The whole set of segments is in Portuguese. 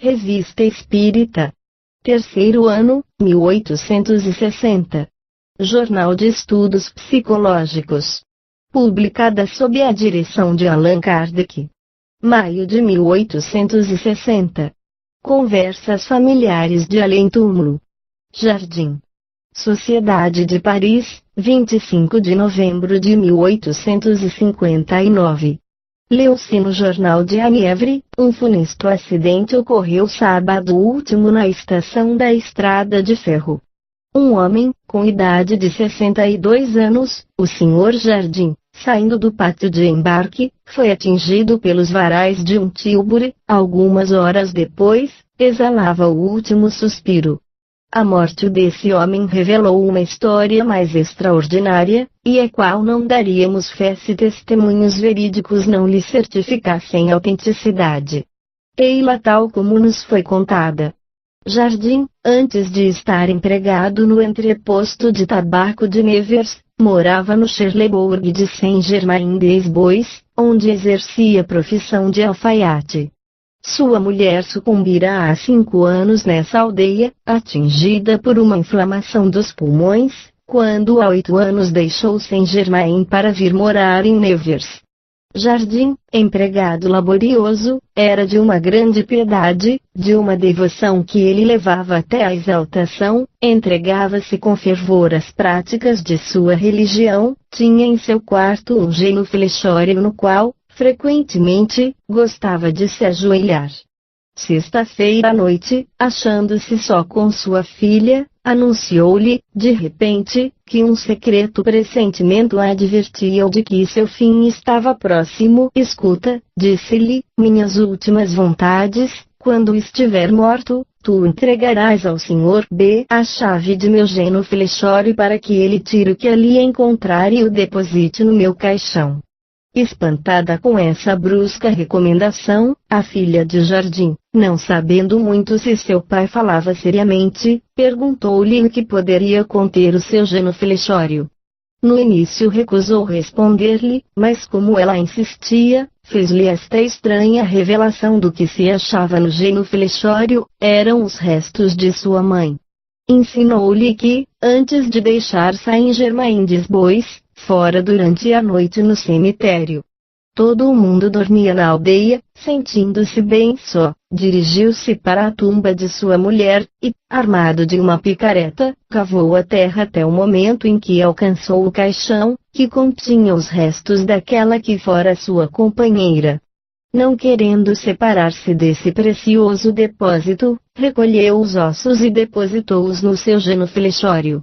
Revista Espírita. Terceiro ano, 1860. Jornal de Estudos Psicológicos. Publicada sob a direção de Allan Kardec. Maio de 1860. Conversas familiares de além-túmulo. Jardim. Sociedade de Paris, 25 de novembro de 1859. Leu-se no jornal de Amievre, um funesto acidente ocorreu sábado último na estação da estrada de ferro. Um homem, com idade de 62 anos, o Sr. Jardim, saindo do pátio de embarque, foi atingido pelos varais de um tílburi. Algumas horas depois, exalava o último suspiro. A morte desse homem revelou uma história mais extraordinária, e a qual não daríamos fé se testemunhos verídicos não lhe certificassem autenticidade. Ei-la tal como nos foi contada. Jardim, antes de estar empregado no entreposto de tabaco de Nevers, morava no Charlebourg de Saint-Germain-des-Bois, onde exercia a profissão de alfaiate. Sua mulher sucumbira há 5 anos nessa aldeia, atingida por uma inflamação dos pulmões, quando há 8 anos deixou Saint-Germain para vir morar em Nevers. Jardim, empregado laborioso, era de uma grande piedade, de uma devoção que ele levava até a exaltação, entregava-se com fervor às práticas de sua religião, tinha em seu quarto um genuflexório no qual, frequentemente, gostava de se ajoelhar. Sexta-feira à noite, achando-se só com sua filha, anunciou-lhe, de repente, que um secreto pressentimento a advertia-o de que seu fim estava próximo. Escuta, disse-lhe, minhas últimas vontades, quando estiver morto, tu entregarás ao Sr. B a chave de meu genuflexório para que ele tire o que ali encontrar e o deposite no meu caixão. Espantada com essa brusca recomendação, a filha de Jardim, não sabendo muito se seu pai falava seriamente, perguntou-lhe o que poderia conter o seu genuflexório. No início recusou responder-lhe, mas como ela insistia, fez-lhe esta estranha revelação do que se achava no genuflexório. Eram os restos de sua mãe. Ensinou-lhe que, antes de deixar Saint-Germain-des-Bois, fora durante a noite no cemitério. Todo o mundo dormia na aldeia, sentindo-se bem só, dirigiu-se para a tumba de sua mulher, e, armado de uma picareta, cavou a terra até o momento em que alcançou o caixão, que continha os restos daquela que fora sua companheira. Não querendo separar-se desse precioso depósito, recolheu os ossos e depositou-os no seu genuflexório.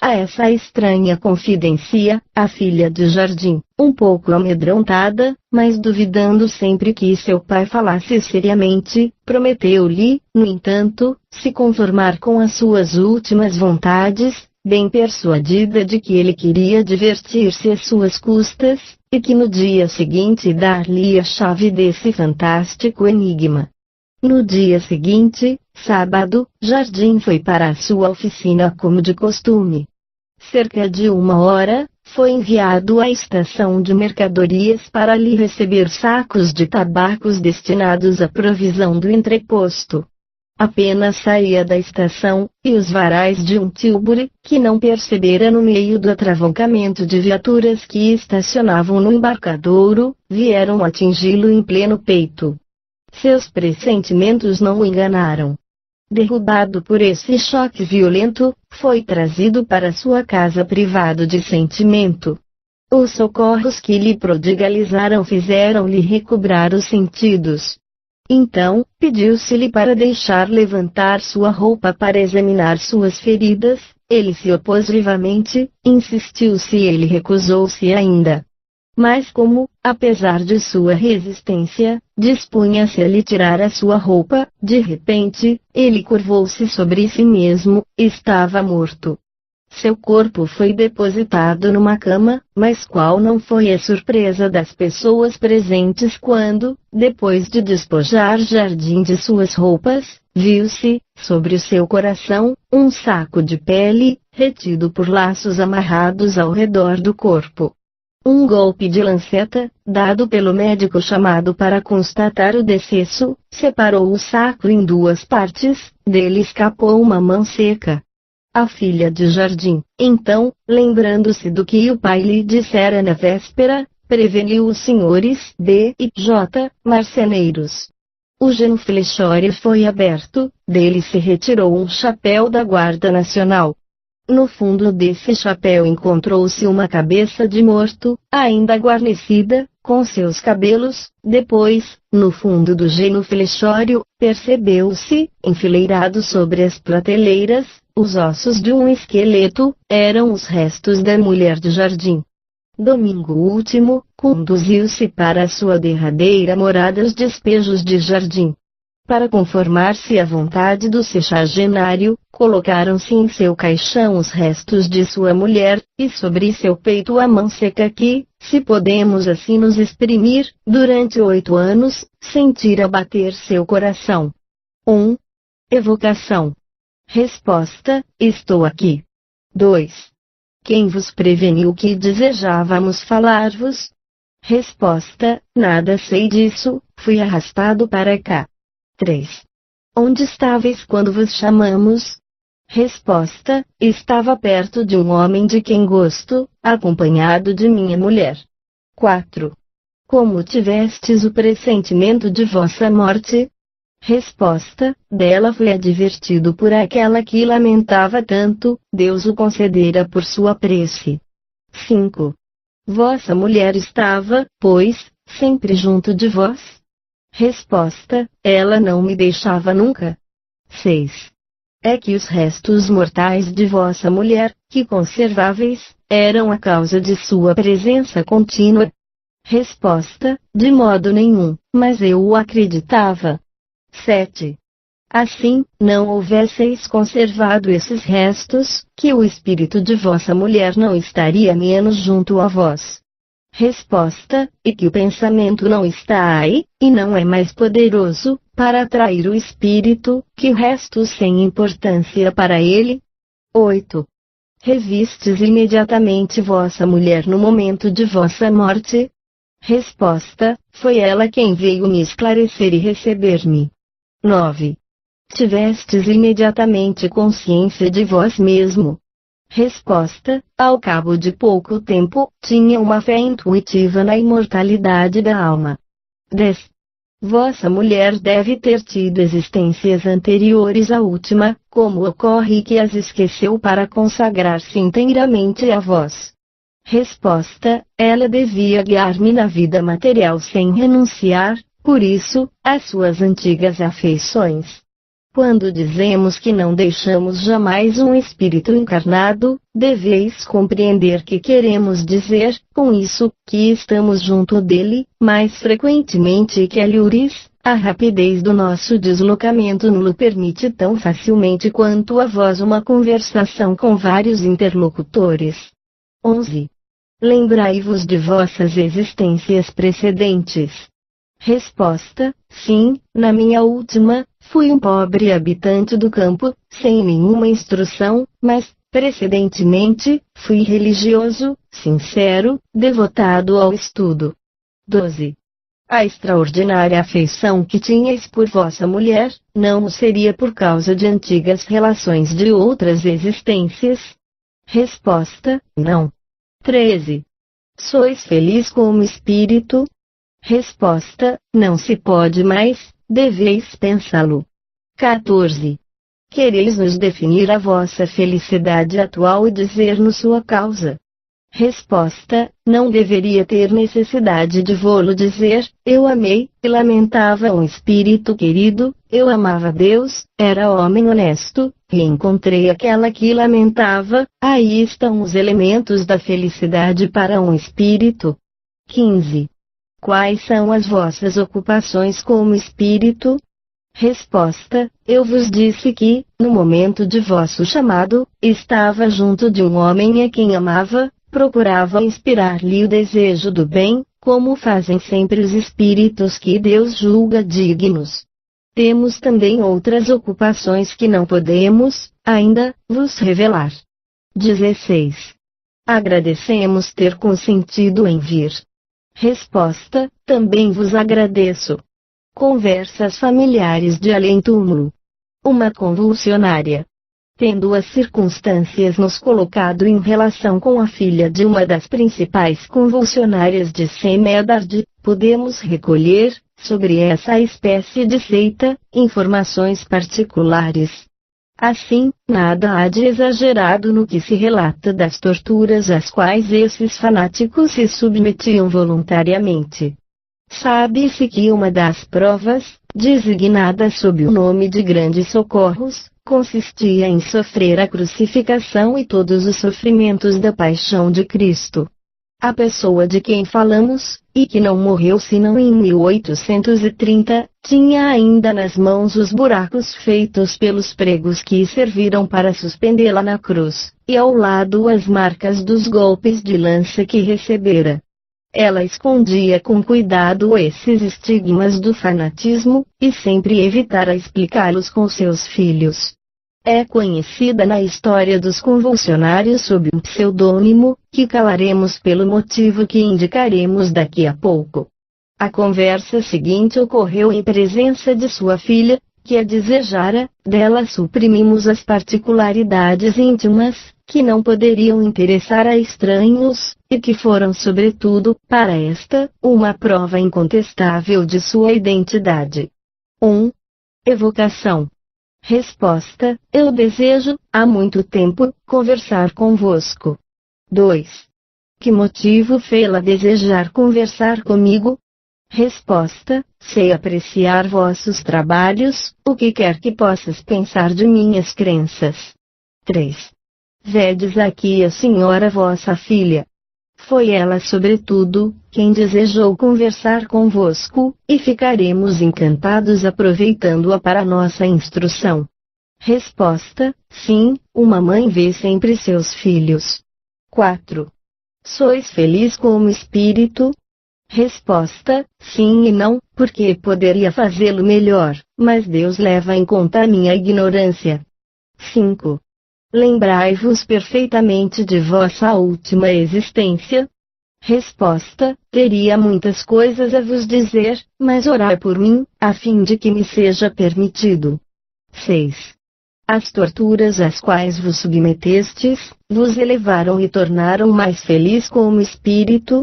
A essa estranha confidência, a filha de Jardim, um pouco amedrontada, mas duvidando sempre que seu pai falasse seriamente, prometeu-lhe, no entanto, se conformar com as suas últimas vontades, bem persuadida de que ele queria divertir-se às suas custas, e que no dia seguinte dar-lhe a chave desse fantástico enigma. No dia seguinte, sábado, Jardim foi para a sua oficina como de costume. Cerca de 1 hora, foi enviado à estação de mercadorias para lhe receber sacos de tabacos destinados à provisão do entreposto. Apenas saía da estação, e os varais de um tílburi, que não percebera no meio do atravancamento de viaturas que estacionavam no embarcadouro, vieram atingi-lo em pleno peito. Seus pressentimentos não o enganaram. Derrubado por esse choque violento, foi trazido para sua casa privado de sentimento. Os socorros que lhe prodigalizaram fizeram-lhe recobrar os sentidos. Então, pediu-se-lhe para deixar levantar sua roupa para examinar suas feridas. Ele se opôs vivamente, insistiu-se e ele recusou-se ainda. Mas como, apesar de sua resistência, dispunha-se a lhe tirar a sua roupa, de repente, ele curvou-se sobre si mesmo, estava morto. Seu corpo foi depositado numa cama, mas qual não foi a surpresa das pessoas presentes quando, depois de despojar Jardim de suas roupas, viu-se, sobre o seu coração, um saco de pele, retido por laços amarrados ao redor do corpo. Um golpe de lanceta, dado pelo médico chamado para constatar o decesso, separou o sacro em duas partes, dele escapou uma mão seca. A filha de Jardim, então, lembrando-se do que o pai lhe dissera na véspera, preveniu os senhores B e J, marceneiros. O genuflexório foi aberto, dele se retirou um chapéu da Guarda Nacional. No fundo desse chapéu encontrou-se uma cabeça de morto, ainda guarnecida, com seus cabelos. Depois, no fundo do genuflexório, percebeu-se, enfileirados sobre as prateleiras, os ossos de um esqueleto. Eram os restos da mulher de Jardim. Domingo último, conduziu-se para a sua derradeira morada os despejos de Jardim. Para conformar-se à vontade do sexagenário, colocaram-se em seu caixão os restos de sua mulher, e sobre seu peito a mão seca que, se podemos assim nos exprimir, durante 8 anos, sentira bater seu coração. 1. Evocação. Resposta: estou aqui. 2. Quem vos preveniu que desejávamos falar-vos? Resposta: nada sei disso, fui arrastado para cá. 3. Onde estáveis quando vos chamamos? Resposta: estava perto de um homem de quem gosto, acompanhado de minha mulher. 4. Como tivestes o pressentimento de vossa morte? Resposta: dela fui advertido por aquela que lamentava tanto, Deus o concedera por sua prece. 5. Vossa mulher estava, pois, sempre junto de vós? Resposta: ela não me deixava nunca. 6. É que os restos mortais de vossa mulher, que conserváveis, eram a causa de sua presença contínua? Resposta: de modo nenhum, mas eu o acreditava. 7. Assim, não houvesseis conservado esses restos, que o espírito de vossa mulher não estaria menos junto a vós. Resposta: e que o pensamento não está aí, e não é mais poderoso, para atrair o espírito, que restos sem importância para ele? 8. Revistes imediatamente vossa mulher no momento de vossa morte? Resposta: foi ela quem veio me esclarecer e receber-me. 9. Tivestes imediatamente consciência de vós mesmo? Resposta: ao cabo de pouco tempo, tinha uma fé intuitiva na imortalidade da alma. 10. Vossa mulher deve ter tido existências anteriores à última, como ocorre que as esqueceu para consagrar-se inteiramente a vós? Resposta: ela devia guiar-me na vida material sem renunciar, por isso, às suas antigas afeições. Quando dizemos que não deixamos jamais um espírito encarnado, deveis compreender que queremos dizer, com isso, que estamos junto dele, mais frequentemente que a lures, a rapidez do nosso deslocamento nulo permite tão facilmente quanto a vós uma conversação com vários interlocutores. 11. Lembrai-vos de vossas existências precedentes. Resposta: sim, na minha última, fui um pobre habitante do campo, sem nenhuma instrução, mas, precedentemente, fui religioso, sincero, devotado ao estudo. 12. A extraordinária afeição que tinhais por vossa mulher, não o seria por causa de antigas relações de outras existências? Resposta: não. 13. Sois feliz como espírito? Resposta: não se pode mais, deveis pensá-lo. 14. Quereis nos definir a vossa felicidade atual e dizer-nos sua causa? Resposta: não deveria ter necessidade de vô-lo dizer, eu amei, e lamentava um espírito querido, eu amava Deus, era homem honesto, e encontrei aquela que lamentava, aí estão os elementos da felicidade para um espírito. 15. Quais são as vossas ocupações como espírito? Resposta: eu vos disse que, no momento de vosso chamado, estava junto de um homem a quem amava, procurava inspirar-lhe o desejo do bem, como fazem sempre os espíritos que Deus julga dignos. Temos também outras ocupações que não podemos, ainda, vos revelar. 16. Agradecemos ter consentido em vir. Resposta: também vos agradeço. Conversas familiares de além-túmulo. Uma convulsionária. Tendo as circunstâncias nos colocado em relação com a filha de uma das principais convulsionárias de Semedard, podemos recolher, sobre essa espécie de seita, informações particulares. Assim, nada há de exagerado no que se relata das torturas às quais esses fanáticos se submetiam voluntariamente. Sabe-se que uma das provas, designada sob o nome de Grandes Socorros, consistia em sofrer a crucificação e todos os sofrimentos da paixão de Cristo. A pessoa de quem falamos, e que não morreu senão em 1830, tinha ainda nas mãos os buracos feitos pelos pregos que serviram para suspendê-la na cruz, e ao lado as marcas dos golpes de lança que recebera. Ela escondia com cuidado esses estigmas do fanatismo, e sempre evitara explicá-los com seus filhos. É conhecida na história dos convulsionários sob um pseudônimo, que calaremos pelo motivo que indicaremos daqui a pouco. A conversa seguinte ocorreu em presença de sua filha, que a desejara. Dela suprimimos as particularidades íntimas, que não poderiam interessar a estranhos, e que foram sobretudo, para esta, uma prova incontestável de sua identidade. 1. Evocação. Resposta: eu desejo, há muito tempo, conversar convosco. 2. Que motivo fê-la desejar conversar comigo? Resposta: sei apreciar vossos trabalhos, o que quer que possas pensar de minhas crenças. 3. Vedes aqui a senhora vossa filha. Foi ela sobretudo, quem desejou conversar convosco, e ficaremos encantados aproveitando-a para nossa instrução. Resposta: sim, uma mãe vê sempre seus filhos. 4. Sois feliz como espírito? Resposta: sim e não, porque poderia fazê-lo melhor, mas Deus leva em conta a minha ignorância. 5. Lembrai-vos perfeitamente de vossa última existência? Resposta: teria muitas coisas a vos dizer, mas orai por mim, a fim de que me seja permitido. 6. As torturas às quais vos submetestes, vos elevaram e tornaram mais feliz como espírito?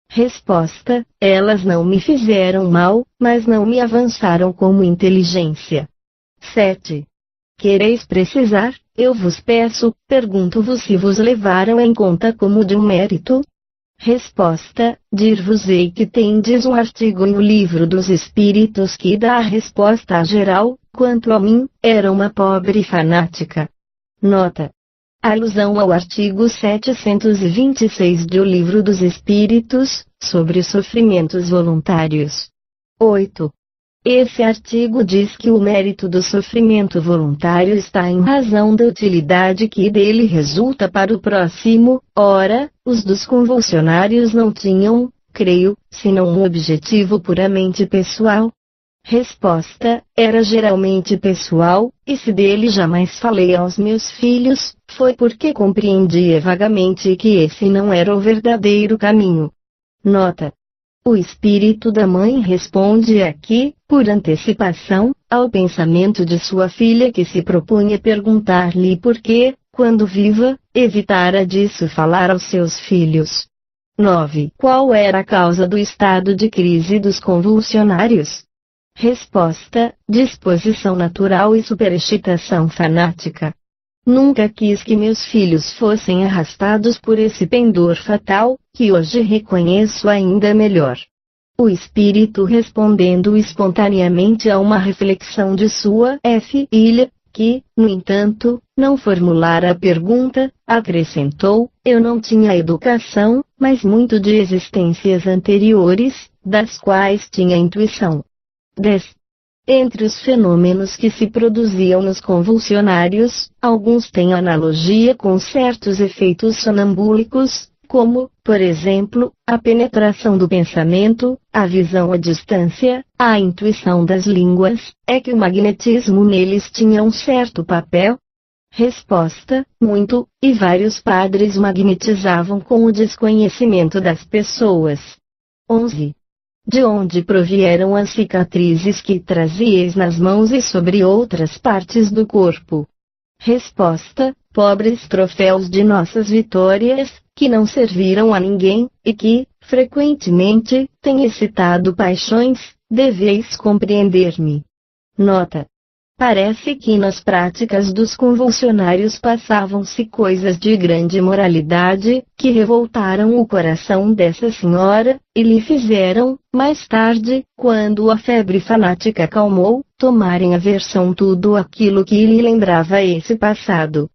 Resposta: elas não me fizeram mal, mas não me avançaram como inteligência. 7. Quereis precisar? Eu vos peço, pergunto-vos se vos levaram em conta como de um mérito? Resposta: dir-vos-ei que tendes um artigo no Livro dos Espíritos que dá a resposta geral. Quanto a mim, era uma pobre fanática. Nota: alusão ao artigo 726 do Livro dos Espíritos, sobre sofrimentos voluntários. 8. Esse artigo diz que o mérito do sofrimento voluntário está em razão da utilidade que dele resulta para o próximo. Ora, os dos convulsionários não tinham, creio, senão um objetivo puramente pessoal. Resposta: era geralmente pessoal, e se dele jamais falei aos meus filhos, foi porque compreendia vagamente que esse não era o verdadeiro caminho. Nota: o espírito da mãe responde aqui, por antecipação, ao pensamento de sua filha que se propunha perguntar-lhe por que, quando viva, evitara disso falar aos seus filhos. 9. Qual era a causa do estado de crise dos convulsionários? Resposta: disposição natural e superexcitação fanática. Nunca quis que meus filhos fossem arrastados por esse pendor fatal, que hoje reconheço ainda melhor. O espírito respondendo espontaneamente a uma reflexão de sua filha, que, no entanto, não formulara a pergunta, acrescentou: eu não tinha educação, mas muito de existências anteriores, das quais tinha intuição. 10. Entre os fenômenos que se produziam nos convulsionários, alguns têm analogia com certos efeitos sonambúlicos, como, por exemplo, a penetração do pensamento, a visão à distância, a intuição das línguas. É que o magnetismo neles tinha um certo papel? Resposta: muito, e vários padres magnetizavam com o desconhecimento das pessoas. 11. De onde provieram as cicatrizes que trazieis nas mãos e sobre outras partes do corpo? Resposta: pobres troféus de nossas vitórias, que não serviram a ninguém, e que, frequentemente, têm excitado paixões, deveis compreender-me. Nota: parece que nas práticas dos convulsionários passavam-se coisas de grande moralidade, que revoltaram o coração dessa senhora, e lhe fizeram, mais tarde, quando a febre fanática acalmou, tomar em aversão tudo aquilo que lhe lembrava esse passado.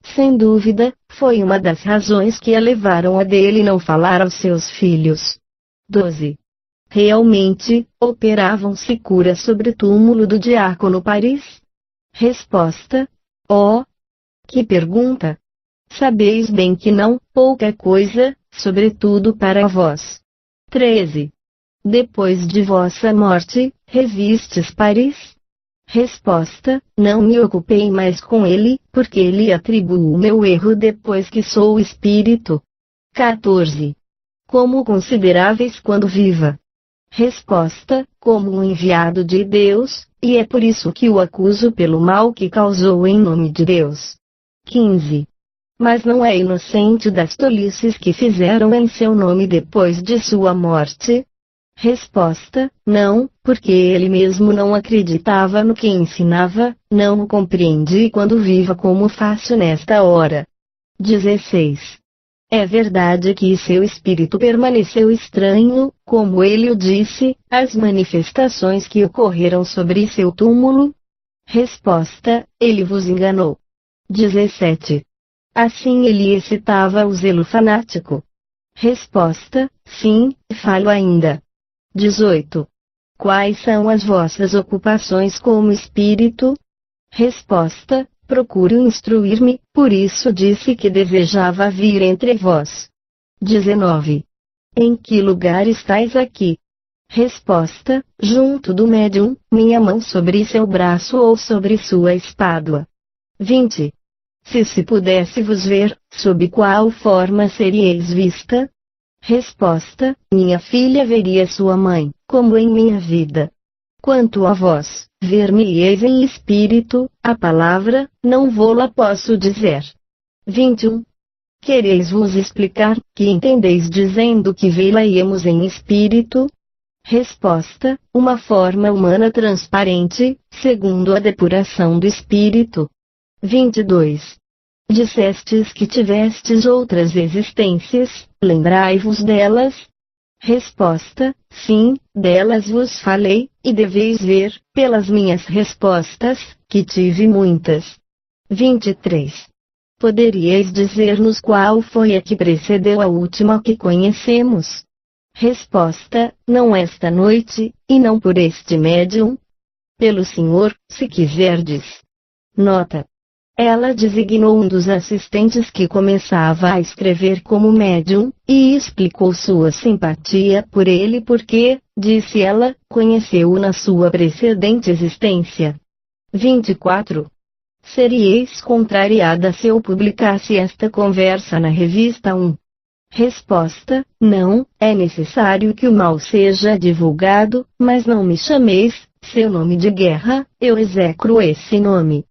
Sem dúvida, foi uma das razões que a levaram a dele não falar aos seus filhos. 12. Realmente, operavam-se curas sobre o túmulo do diácono Paris? Resposta: oh! Que pergunta! Sabeis bem que não, pouca coisa, sobretudo para vós. 13. Depois de vossa morte, revistes Paris? Resposta: não me ocupei mais com ele, porque lhe atribuo o meu erro depois que sou espírito. 14. Como o consideráveis quando viva? Resposta: como um enviado de Deus, e é por isso que o acuso pelo mal que causou em nome de Deus. 15. Mas não é inocente das tolices que fizeram em seu nome depois de sua morte? Resposta: não, porque ele mesmo não acreditava no que ensinava, não o compreendi quando viva como faço nesta hora. 16. É verdade que seu espírito permaneceu estranho, como ele o disse, às manifestações que ocorreram sobre seu túmulo? Resposta: ele vos enganou. 17. Assim ele excitava o zelo fanático? Resposta: sim, falo ainda. 18. Quais são as vossas ocupações como espírito? Resposta: procuro instruir-me, por isso disse que desejava vir entre vós. 19. Em que lugar estáis aqui? Resposta: junto do médium, minha mão sobre seu braço ou sobre sua espádua. 20. Se pudesse vos ver, sob qual forma seríeis vista? Resposta: minha filha veria sua mãe, como em minha vida. Quanto a vós, ver-me-eis em espírito, a palavra, não vô-la posso dizer. 21. Quereis vos explicar, que entendeis dizendo que vê-la-íamos em espírito? Resposta: uma forma humana transparente, segundo a depuração do espírito. 22. Dissestes que tivestes outras existências, lembrai-vos delas? Resposta: sim, delas vos falei, e deveis ver, pelas minhas respostas, que tive muitas. 23. Poderíeis dizer-nos qual foi a que precedeu a última que conhecemos? Resposta: não esta noite, e não por este médium. Pelo Senhor, se quiserdes. Nota: ela designou um dos assistentes que começava a escrever como médium, e explicou sua simpatia por ele porque, disse ela, conheceu-o na sua precedente existência. 24. Seríeis contrariada se eu publicasse esta conversa na revista 1? Resposta: não, é necessário que o mal seja divulgado, mas não me chameis, seu nome de guerra, eu execro esse nome.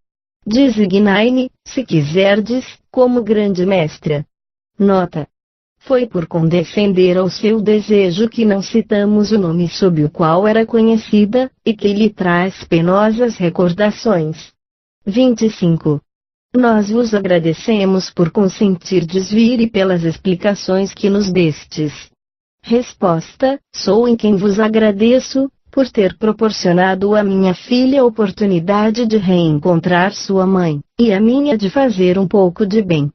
Designai-me, se quiserdes, como grande mestra. Nota: foi por condescender ao seu desejo que não citamos o nome sob o qual era conhecida, e que lhe traz penosas recordações. 25. Nós vos agradecemos por consentirdes vir e pelas explicações que nos destes. Resposta: sou em quem vos agradeço, por ter proporcionado à minha filha a oportunidade de reencontrar sua mãe, e a minha de fazer um pouco de bem.